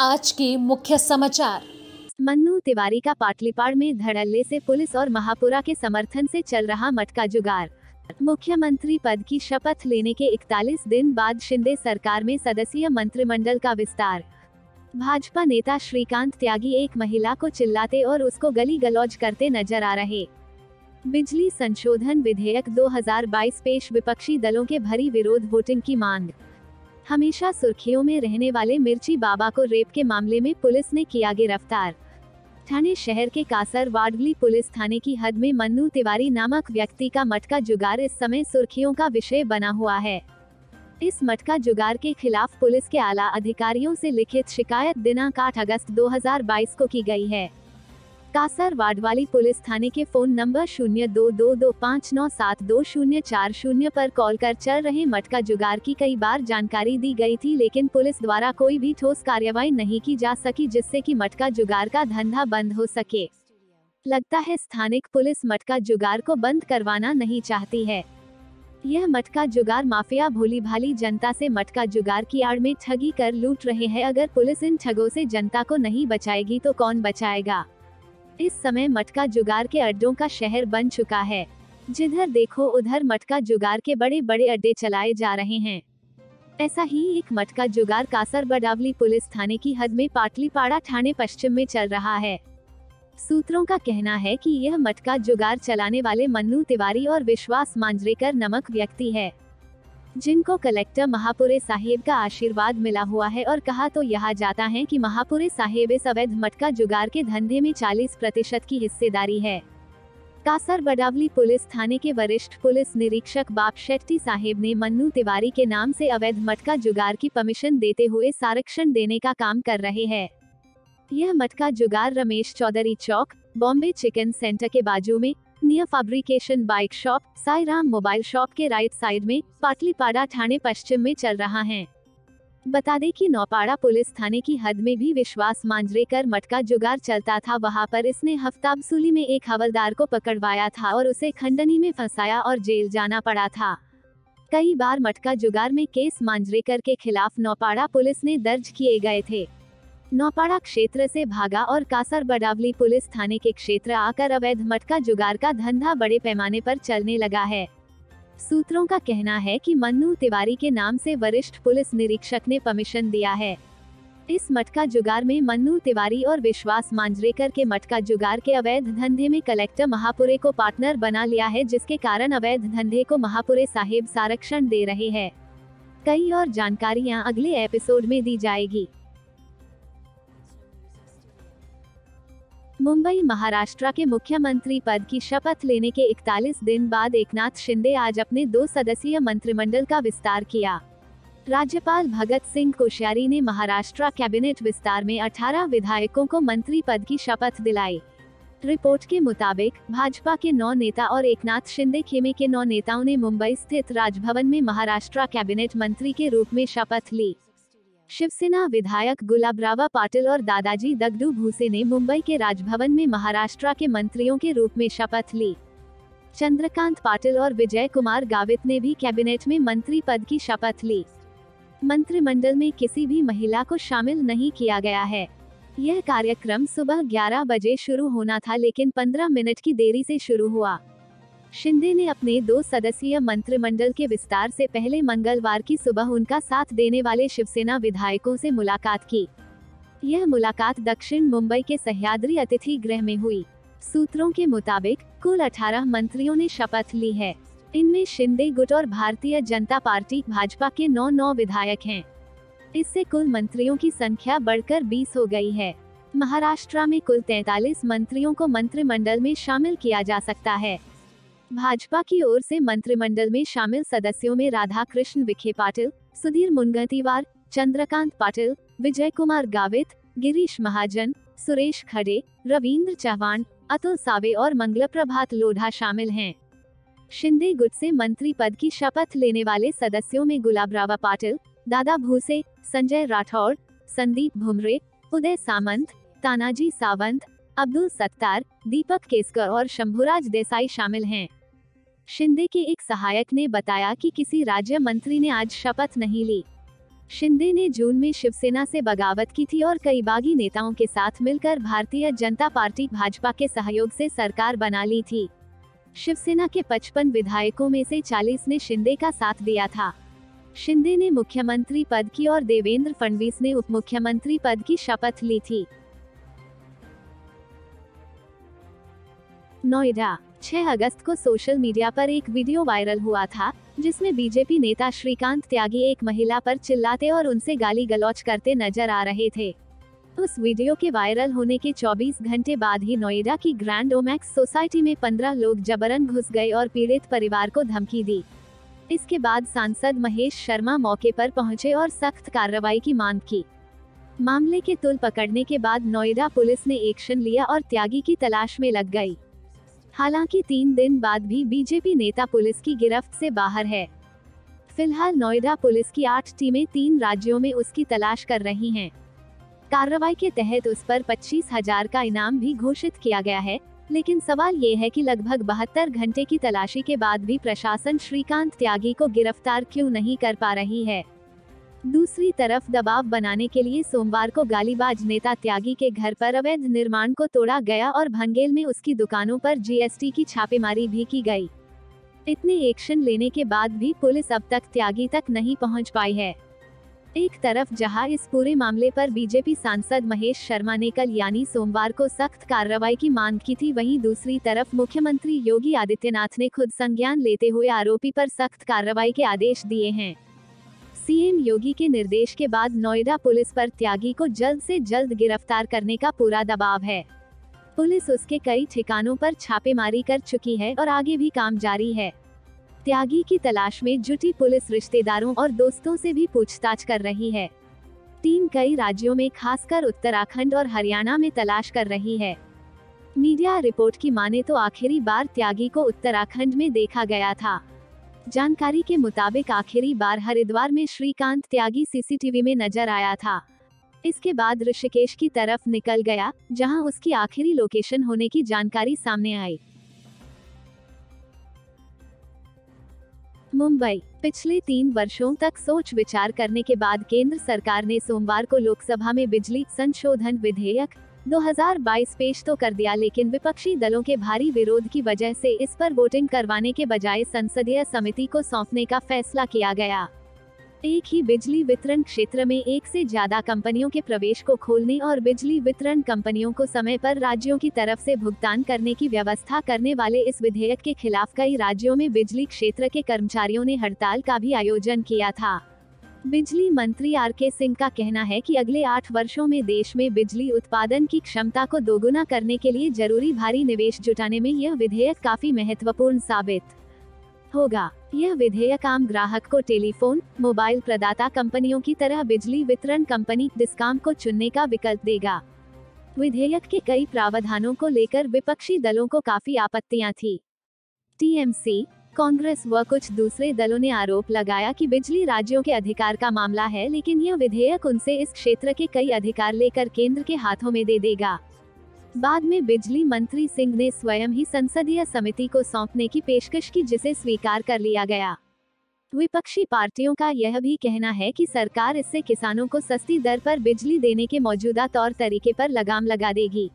आज के मुख्य समाचार। मन्नू तिवारी का पाटलिपाड़ में धड़ल्ले से पुलिस और महापुरा के समर्थन से चल रहा मटका जुगाड़। मुख्यमंत्री पद की शपथ लेने के 41 दिन बाद शिंदे सरकार में सदस्यीय मंत्रिमंडल का विस्तार। भाजपा नेता श्रीकांत त्यागी एक महिला को चिल्लाते और उसको गली गलौज करते नजर आ रहे। बिजली संशोधन विधेयक 2022 पेश, विपक्षी दलों के भरी विरोध वोटिंग की मांग। हमेशा सुर्खियों में रहने वाले मिर्ची बाबा को रेप के मामले में पुलिस ने किया गिरफ्तार। ठाणे शहर के कासर वाडवली पुलिस थाने की हद में मन्नू तिवारी नामक व्यक्ति का मटका जुगाड़ इस समय सुर्खियों का विषय बना हुआ है। इस मटका जुगाड़ के खिलाफ पुलिस के आला अधिकारियों से लिखित शिकायत दिनांक 8 अगस्त 2022 को की गई है। कासर वाडवाली पुलिस थाने के फोन नंबर 0222597240 पर कॉल कर चल रहे मटका जुगाड़ की कई बार जानकारी दी गई थी, लेकिन पुलिस द्वारा कोई भी ठोस कार्रवाई नहीं की जा सकी, जिससे कि मटका जुगाड़ का धंधा बंद हो सके। लगता है स्थानिक पुलिस मटका जुगाड़ को बंद करवाना नहीं चाहती है। यह मटका जुगाड़ माफिया भोली भाली जनता से मटका जुगाड़ की आड़ में ठगी कर लूट रहे हैं। अगर पुलिस इन ठगों से जनता को नहीं बचाएगी तो कौन बचाएगा। इस समय मटका जुगाड़ के अड्डों का शहर बन चुका है। जिधर देखो उधर मटका जुगाड़ के बड़े बड़े अड्डे चलाए जा रहे हैं। ऐसा ही एक मटका जुगाड़ कासर बडावली पुलिस थाने की हद में पाटलिपाड़ा ठाणे पश्चिम में चल रहा है। सूत्रों का कहना है कि यह मटका जुगाड़ चलाने वाले मन्नू तिवारी और विश्वास मांजरेकर नामक व्यक्ति है, जिनको कलेक्टर महापुरे साहिब का आशीर्वाद मिला हुआ है। और कहा तो यह जाता है कि महापुरे साहिब इस अवैध मटका जुगाड़ के धंधे में 40% की हिस्सेदारी है। कासर बडावली पुलिस थाने के वरिष्ठ पुलिस निरीक्षक बाप शेट्टी साहिब ने मन्नू तिवारी के नाम से अवैध मटका जुगाड़ की परमिशन देते हुए संरक्षण देने का काम कर रहे हैं। यह मटका जुगाड़ रमेश चौधरी चौक, बॉम्बे चिकन सेंटर के बाजू में, near fabrication bike shop, Sairam mobile shop के राइट साइड में, पाटलिपाड़ा ठाणे पश्चिम में चल रहा है। बता दें कि नौपाड़ा पुलिस थाने की हद में भी विश्वास मांजरेकर मटका जुगाड़ चलता था। वहां पर इसने हफ्ता वसूली में एक हवलदार को पकड़वाया था और उसे खंडनी में फंसाया और जेल जाना पड़ा था। कई बार मटका जुगाड़ में केस मांजरेकर के खिलाफ नौपाड़ा पुलिस ने दर्ज किए गए थे। नौपाड़ा क्षेत्र से भागा और कासर बडावली पुलिस थाने के क्षेत्र आकर अवैध मटका जुगाड़ का धंधा बड़े पैमाने पर चलने लगा है। सूत्रों का कहना है कि मन्नू तिवारी के नाम से वरिष्ठ पुलिस निरीक्षक ने परमिशन दिया है। इस मटका जुगाड़ में मन्नू तिवारी और विश्वास मांजरेकर के मटका जुगाड़ के अवैध धंधे में कलेक्टर महापुरे को पार्टनर बना लिया है, जिसके कारण अवैध धंधे को महापुरे साहिब संरक्षण दे रहे हैं। कई और जानकारियां अगले एपिसोड में दी जाएगी। मुंबई महाराष्ट्र के मुख्यमंत्री पद की शपथ लेने के 41 दिन बाद एकनाथ शिंदे आज अपने 2 सदस्यीय मंत्रिमंडल का विस्तार किया। राज्यपाल भगत सिंह कोश्यारी ने महाराष्ट्र कैबिनेट विस्तार में 18 विधायकों को मंत्री पद की शपथ दिलाई। रिपोर्ट के मुताबिक भाजपा के 9 नेता और एकनाथ शिंदे खेमे के 9 नेताओं ने मुंबई स्थित राजभवन में महाराष्ट्र कैबिनेट मंत्री के रूप में शपथ ली। शिवसेना विधायक गुलाबराव पाटिल और दादाजी दगडू भूसे ने मुंबई के राजभवन में महाराष्ट्र के मंत्रियों के रूप में शपथ ली। चंद्रकांत पाटिल और विजय कुमार गावित ने भी कैबिनेट में मंत्री पद की शपथ ली। मंत्रिमंडल में किसी भी महिला को शामिल नहीं किया गया है। यह कार्यक्रम सुबह 11 बजे शुरू होना था, लेकिन 15 मिनट की देरी से शुरू हुआ। शिंदे ने अपने 2 सदस्यीय मंत्रिमंडल के विस्तार से पहले मंगलवार की सुबह उनका साथ देने वाले शिवसेना विधायकों से मुलाकात की। यह मुलाकात दक्षिण मुंबई के सह्याद्री अतिथि गृह में हुई। सूत्रों के मुताबिक कुल 18 मंत्रियों ने शपथ ली है। इनमें शिंदे गुट और भारतीय जनता पार्टी भाजपा के 9 विधायक हैं। इससे कुल मंत्रियों की संख्या बढ़कर 20 हो गई है। महाराष्ट्र में कुल 43 मंत्रियों को मंत्रिमंडल में शामिल किया जा सकता है। भाजपा की ओर से मंत्रिमंडल में शामिल सदस्यों में राधा कृष्ण विखे पाटिल, सुधीर मुनगंटीवार, चंद्रकांत पाटिल, विजय कुमार गावित, गिरीश महाजन, सुरेश खड़े, रविंद्र चव्हाण, अतुल सावे और मंगलप्रभात लोढ़ा शामिल हैं। शिंदे गुट से मंत्री पद की शपथ लेने वाले सदस्यों में गुलाबराव पाटिल, दादा भूसे, संजय राठौड़, संदीप भुमरे, उदय सामंत, तानाजी सावंत, अब्दुल सत्तार, दीपक केसकर और शंभुराज देसाई शामिल हैं। शिंदे के एक सहायक ने बताया कि किसी राज्य मंत्री ने आज शपथ नहीं ली। शिंदे ने जून में शिवसेना से बगावत की थी और कई बागी नेताओं के साथ मिलकर भारतीय जनता पार्टी भाजपा के सहयोग से सरकार बना ली थी। शिवसेना के 55 विधायकों में से 40 ने शिंदे का साथ दिया था। शिंदे ने मुख्यमंत्री पद की और देवेंद्र फडणवीस ने उप मुख्यमंत्री पद की शपथ ली थी। नोएडा, 6 अगस्त को सोशल मीडिया पर एक वीडियो वायरल हुआ था जिसमें बीजेपी नेता श्रीकांत त्यागी एक महिला पर चिल्लाते और उनसे गाली गलौज करते नजर आ रहे थे। उस वीडियो के वायरल होने के 24 घंटे बाद ही नोएडा की ग्रैंड ओमैक्स सोसाइटी में 15 लोग जबरन घुस गए और पीड़ित परिवार को धमकी दी। इसके बाद सांसद महेश शर्मा मौके पर पहुंचे और सख्त कार्रवाई की मांग की। मामले के तुल पकड़ने के बाद नोएडा पुलिस ने एक्शन लिया और त्यागी की तलाश में लग गई। हालांकि 3 दिन बाद भी बीजेपी नेता पुलिस की गिरफ्त से बाहर है। फिलहाल नोएडा पुलिस की 8 टीमें 3 राज्यों में उसकी तलाश कर रही हैं। कार्रवाई के तहत उस पर 25,000 का इनाम भी घोषित किया गया है, लेकिन सवाल ये है कि लगभग 72 घंटे की तलाशी के बाद भी प्रशासन श्रीकांत त्यागी को गिरफ्तार क्यों नहीं कर पा रही है। दूसरी तरफ दबाव बनाने के लिए सोमवार को गालीबाज नेता त्यागी के घर पर अवैध निर्माण को तोड़ा गया और भंगेल में उसकी दुकानों पर जीएसटी की छापेमारी भी की गई। इतने एक्शन लेने के बाद भी पुलिस अब तक त्यागी तक नहीं पहुंच पाई है। एक तरफ जहां इस पूरे मामले पर बीजेपी सांसद महेश शर्मा ने कल यानी सोमवार को सख्त कार्रवाई की मांग की थी, वहीं दूसरी तरफ मुख्यमंत्री योगी आदित्यनाथ ने खुद संज्ञान लेते हुए आरोपी पर सख्त कार्रवाई के आदेश दिए हैं। सीएम योगी के निर्देश के बाद नोएडा पुलिस पर त्यागी को जल्द से जल्द गिरफ्तार करने का पूरा दबाव है। पुलिस उसके कई ठिकानों पर छापेमारी कर चुकी है और आगे भी काम जारी है। त्यागी की तलाश में जुटी पुलिस रिश्तेदारों और दोस्तों से भी पूछताछ कर रही है। टीम कई राज्यों में खासकर उत्तराखंड और हरियाणा में तलाश कर रही है। मीडिया रिपोर्ट की माने तो आखिरी बार त्यागी को उत्तराखंड में देखा गया था। जानकारी के मुताबिक आखिरी बार हरिद्वार में श्रीकांत त्यागी सीसीटीवी में नजर आया था। इसके बाद ऋषिकेश की तरफ निकल गया, जहां उसकी आखिरी लोकेशन होने की जानकारी सामने आई। मुंबई, पिछले 3 वर्षों तक सोच विचार करने के बाद केंद्र सरकार ने सोमवार को लोकसभा में बिजली संशोधन विधेयक 2022 पेश तो कर दिया, लेकिन विपक्षी दलों के भारी विरोध की वजह से इस पर वोटिंग करवाने के बजाय संसदीय समिति को सौंपने का फैसला किया गया। एक ही बिजली वितरण क्षेत्र में एक से ज्यादा कंपनियों के प्रवेश को खोलने और बिजली वितरण कंपनियों को समय पर राज्यों की तरफ से भुगतान करने की व्यवस्था करने वाले इस विधेयक के खिलाफ कई राज्यों में बिजली क्षेत्र के कर्मचारियों ने हड़ताल का भी आयोजन किया था। बिजली मंत्री आर.के. सिंह का कहना है कि अगले 8 वर्षों में देश में बिजली उत्पादन की क्षमता को दोगुना करने के लिए जरूरी भारी निवेश जुटाने में यह विधेयक काफी महत्वपूर्ण साबित होगा। यह विधेयक आम ग्राहक को टेलीफोन, मोबाइल प्रदाता कंपनियों की तरह बिजली वितरण कंपनी डिस्कॉम को चुनने का विकल्प देगा। विधेयक के कई प्रावधानों को लेकर विपक्षी दलों को काफी आपत्तियां थी। टीएमसी, कांग्रेस व कुछ दूसरे दलों ने आरोप लगाया कि बिजली राज्यों के अधिकार का मामला है, लेकिन यह विधेयक उनसे इस क्षेत्र के कई अधिकार लेकर केंद्र के हाथों में दे देगा। बाद में बिजली मंत्री सिंह ने स्वयं ही संसदीय समिति को सौंपने की पेशकश की, जिसे स्वीकार कर लिया गया। विपक्षी पार्टियों का यह भी कहना है कि सरकार इससे किसानों को सस्ती दर पर बिजली देने के मौजूदा तौर तरीके पर लगाम लगा देगी।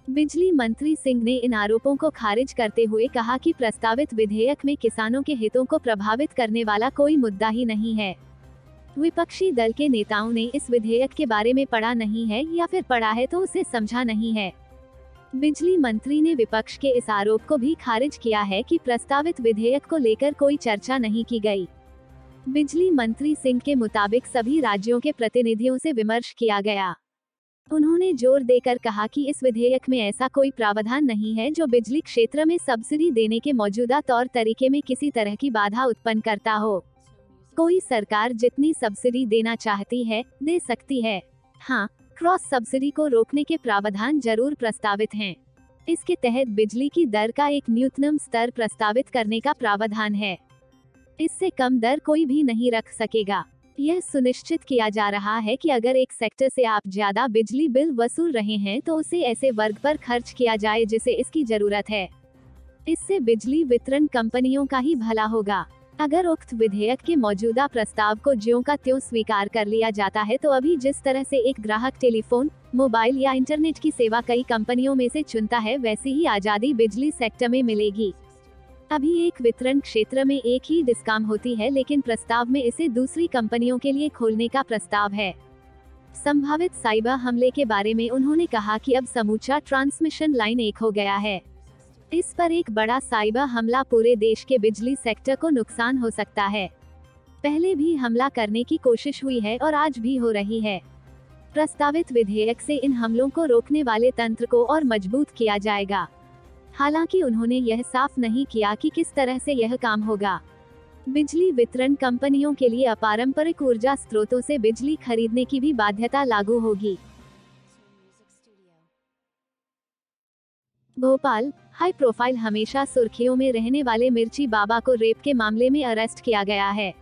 बिजली मंत्री सिंह ने इन आरोपों को खारिज करते हुए कहा कि प्रस्तावित विधेयक में किसानों के हितों को प्रभावित करने वाला कोई मुद्दा ही नहीं है। विपक्षी दल के नेताओं ने इस विधेयक के बारे में पढ़ा नहीं है या फिर पढ़ा है तो उसे समझा नहीं है। बिजली मंत्री ने विपक्ष के इस आरोप को भी खारिज किया है कि प्रस्तावित विधेयक को लेकर कोई चर्चा नहीं की गई। बिजली मंत्री सिंह के मुताबिक सभी राज्यों के प्रतिनिधियों से विमर्श किया गया। उन्होंने जोर देकर कहा कि इस विधेयक में ऐसा कोई प्रावधान नहीं है जो बिजली क्षेत्र में सब्सिडी देने के मौजूदा तौर तरीके में किसी तरह की बाधा उत्पन्न करता हो। कोई सरकार जितनी सब्सिडी देना चाहती है, दे सकती है। हाँ, क्रॉस सब्सिडी को रोकने के प्रावधान जरूर प्रस्तावित हैं। इसके तहत बिजली की दर का एक न्यूनतम स्तर प्रस्तावित करने का प्रावधान है। इससे कम दर कोई भी नहीं रख सकेगा। यह सुनिश्चित किया जा रहा है कि अगर एक सेक्टर से आप ज्यादा बिजली बिल वसूल रहे हैं तो उसे ऐसे वर्ग पर खर्च किया जाए जिसे इसकी जरूरत है। इससे बिजली वितरण कंपनियों का ही भला होगा। अगर उक्त विधेयक के मौजूदा प्रस्ताव को ज्यों का त्यों स्वीकार कर लिया जाता है तो अभी जिस तरह से एक ग्राहक टेलीफोन, मोबाइल या इंटरनेट की सेवा कई कंपनियों में से चुनता है, वैसी ही आजादी बिजली सेक्टर में मिलेगी। अभी एक वितरण क्षेत्र में एक ही डिस्कॉम होती है, लेकिन प्रस्ताव में इसे दूसरी कंपनियों के लिए खोलने का प्रस्ताव है। संभावित साइबर हमले के बारे में उन्होंने कहा कि अब समूचा ट्रांसमिशन लाइन एक हो गया है। इस पर एक बड़ा साइबर हमला पूरे देश के बिजली सेक्टर को नुकसान हो सकता है। पहले भी हमला करने की कोशिश हुई है और आज भी हो रही है। प्रस्तावित विधेयक से इन हमलों को रोकने वाले तंत्र को और मजबूत किया जाएगा। हालांकि उन्होंने यह साफ नहीं किया कि किस तरह से यह काम होगा। बिजली वितरण कंपनियों के लिए अपारंपरिक ऊर्जा स्रोतों से बिजली खरीदने की भी बाध्यता लागू होगी। भोपाल, हाई प्रोफाइल हमेशा सुर्खियों में रहने वाले मिर्ची बाबा को रेप के मामले में अरेस्ट किया गया है।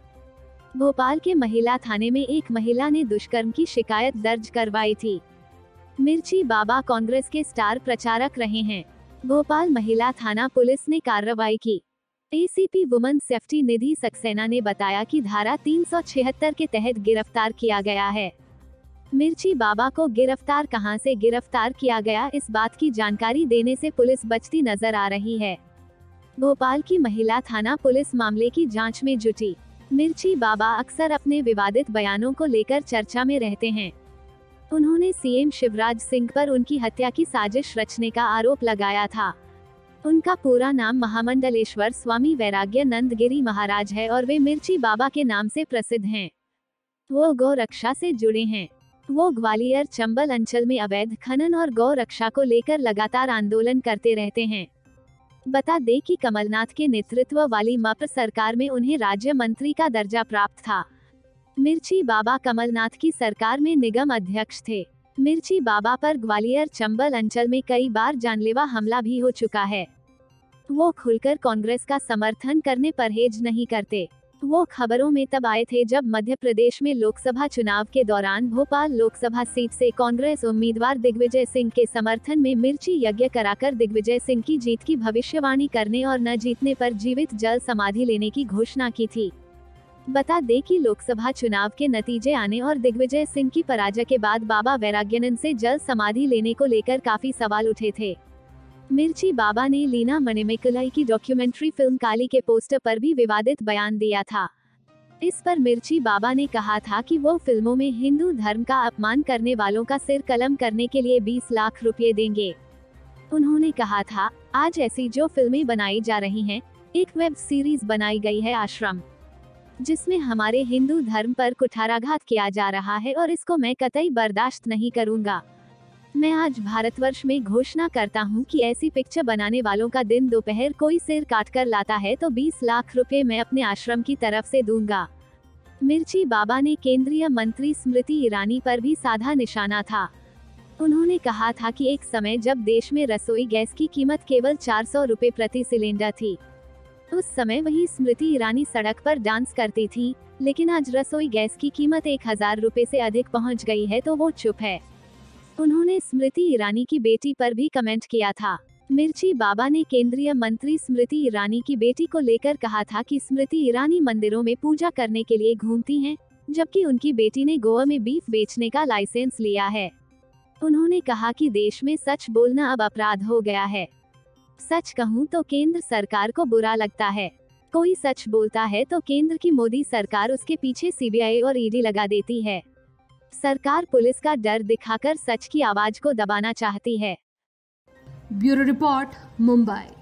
भोपाल के महिला थाने में एक महिला ने दुष्कर्म की शिकायत दर्ज करवाई थी। मिर्ची बाबा कांग्रेस के स्टार प्रचारक रहे हैं। भोपाल महिला थाना पुलिस ने कार्रवाई की। एसीपी वुमन सेफ्टी निधि सक्सेना ने बताया कि धारा 376 के तहत गिरफ्तार किया गया है। मिर्ची बाबा को गिरफ्तार कहां से गिरफ्तार किया गया, इस बात की जानकारी देने से पुलिस बचती नजर आ रही है। भोपाल की महिला थाना पुलिस मामले की जांच में जुटी। मिर्ची बाबा अक्सर अपने विवादित बयानों को लेकर चर्चा में रहते हैं। उन्होंने सीएम शिवराज सिंह पर उनकी हत्या की साजिश रचने का आरोप लगाया था। उनका पूरा नाम महामंडलेश्वर स्वामी वैराग्यानंद गिरी महाराज है और वे मिर्ची बाबा के नाम से प्रसिद्ध हैं। वो गौ रक्षा से जुड़े हैं। वो ग्वालियर चंबल अंचल में अवैध खनन और गौ रक्षा को लेकर लगातार आंदोलन करते रहते हैं। बता दें कि कमलनाथ के नेतृत्व वाली मप्र सरकार में उन्हें राज्य मंत्री का दर्जा प्राप्त था। मिर्ची बाबा कमलनाथ की सरकार में निगम अध्यक्ष थे। मिर्ची बाबा पर ग्वालियर चंबल अंचल में कई बार जानलेवा हमला भी हो चुका है। वो खुलकर कांग्रेस का समर्थन करने परहेज नहीं करते। वो खबरों में तब आए थे जब मध्य प्रदेश में लोकसभा चुनाव के दौरान भोपाल लोकसभा सीट से कांग्रेस उम्मीदवार दिग्विजय सिंह के समर्थन में मिर्ची यज्ञ कराकर दिग्विजय सिंह की जीत की भविष्यवाणी करने और न जीतने पर जीवित जल समाधि लेने की घोषणा की थी। बता दें कि लोकसभा चुनाव के नतीजे आने और दिग्विजय सिंह की पराजय के बाद बाबा वैराग्यानंद से जल समाधि लेने को लेकर काफी सवाल उठे थे। मिर्ची बाबा ने लीना मणिमेकलाई की डॉक्यूमेंट्री फिल्म काली के पोस्टर पर भी विवादित बयान दिया था। इस पर मिर्ची बाबा ने कहा था कि वो फिल्मों में हिंदू धर्म का अपमान करने वालों का सिर कलम करने के लिए 20 लाख रुपए देंगे। उन्होंने कहा था, आज ऐसी जो फिल्में बनाई जा रही हैं, एक वेब सीरीज बनाई गई है आश्रम, जिसमें हमारे हिंदू धर्म पर कुठाराघात किया जा रहा है और इसको मैं कतई बर्दाश्त नहीं करूंगा। मैं आज भारतवर्ष में घोषणा करता हूं कि ऐसी पिक्चर बनाने वालों का दिन दोपहर कोई सिर काट कर लाता है तो 20 लाख रुपए मैं अपने आश्रम की तरफ से दूंगा। मिर्ची बाबा ने केंद्रीय मंत्री स्मृति ईरानी पर भी साधा निशाना था। उन्होंने कहा था कि एक समय जब देश में रसोई गैस की कीमत केवल 400 रुपए प्रति सिलेंडर थी, उस समय वही स्मृति ईरानी सड़क पर डांस करती थी, लेकिन आज रसोई गैस की कीमत 1000 रुपए से अधिक पहुंच गई है तो वो चुप है। उन्होंने स्मृति ईरानी की बेटी पर भी कमेंट किया था। मिर्ची बाबा ने केंद्रीय मंत्री स्मृति ईरानी की बेटी को लेकर कहा था कि स्मृति ईरानी मंदिरों में पूजा करने के लिए घूमती हैं, जबकि उनकी बेटी ने गोवा में बीफ बेचने का लाइसेंस लिया है। उन्होंने कहा कि देश में सच बोलना अब अपराध हो गया है। सच कहूं तो केंद्र सरकार को बुरा लगता है। कोई सच बोलता है तो केंद्र की मोदी सरकार उसके पीछे सीबीआई और ईडी लगा देती है। सरकार पुलिस का डर दिखाकर सच की आवाज को दबाना चाहती है। Bureau report, Mumbai.